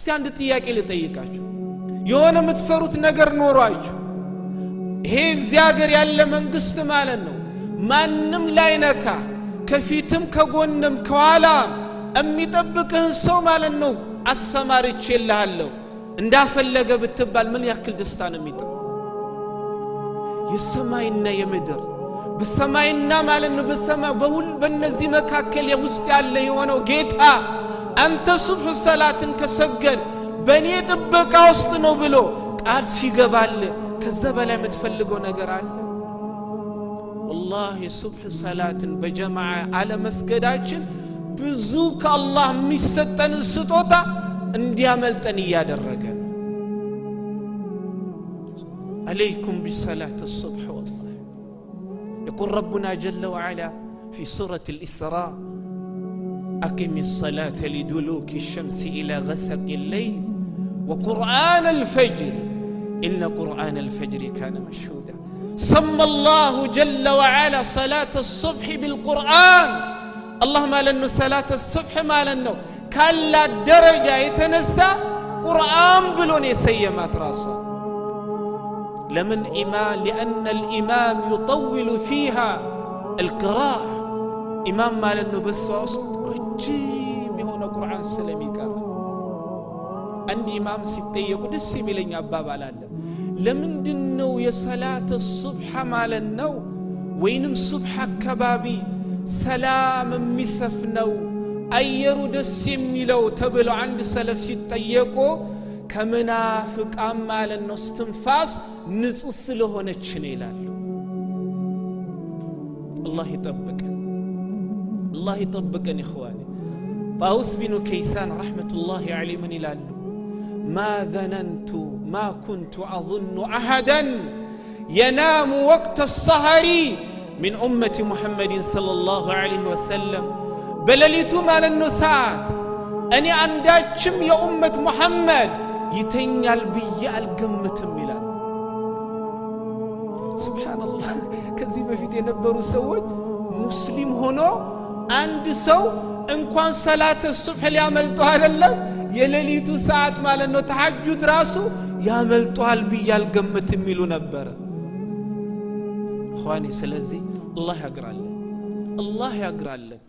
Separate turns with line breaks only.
እስቲ አንድ ጥያቄ ልጠይቃችሁ የሆነ የምትፈሩት ነገር ኖሯችሁ ይሄ እዚህ ሀገር ያለ መንግስት ማለት ነው ማንንም ላይነካ ከፊትም ከጎንም ከኋላ የሚጠብቅህን ሰው ማለት ነው አሰማርቼልሃለሁ እንዳፈለገ ብትባል ምን ያክል ደስታ ነው የሚጠብቅ የሰማይና የምድር በሰማይና ማለት ነው በሰማይ በሁሉ በእነዚህ መካከል ውስጥ ያለ የሆነው ጌታ አንተ ሱብህ ሰላትን ከሰገድ በእኔ ጥበቃ ውስጥ ነው ብሎ ቃል ሲገባል ከዛ በላይ የምትፈልገው ነገር አለ والله ሱብህ ሰላትን በጀማዓ አለ መስገዳችን ብዙ ከአላህ የሚሰጠን ስጦታ እንዲያመልጠን ያደረገ عليكم بصلاة الصبح والله يقول ربنا جل وعلا في سورة الإسراء أقم الصلاة لدلوك الشمس إلى غسق الليل وقرآن الفجر إن قرآن الفجر كان مشهودا سمى الله جل وعلا صلاة الصبح بالقرآن اللهم لأنه صلاة الصبح ما لأنه كلا درجة يتنسى قرآن بلوني سيمات راسه لمن إمام لأن الإمام يطول فيها القراءة إمام ما لأنه بس رجيم هنا قرآن سلمي كاره عند إمام ستة يقول السيمي لن يباب على الله لمن دنو يصلاة الصبح ما لأنه وينم صبح كبابي سلام مسفنو أيرو دسيمي لو تبلو عند سلف ستة يقول كمنافق أمال النستنفاس نصص له نتشنيلال الله يطبقن الله يطبقن إخواني طاووس بن كيسان رحمة الله عليه من يلال ما ظننت ما كنت أظن أحدا ينام وقت السهر من أمة محمد صلى الله عليه وسلم بلليتم على النسات أني عندكم يا أمة محمد يتنيال بي القمتم ይላል ሱብሃንአላህ ከዚህ በፊት የነበሩ ሰዎች ሙስሊም ሆኖ አንድ ሰው እንኳን ሰላተ ሱብህ ሊያመልጠው አይደለም የሌሊቱ ሰዓት ማለት ነው ተሐጁድ ራሱ ያመልጠዋል ብዬ አልገምትም ይሉ ነበር ኸዋኒ ስለዚህ አላህ ያግራለን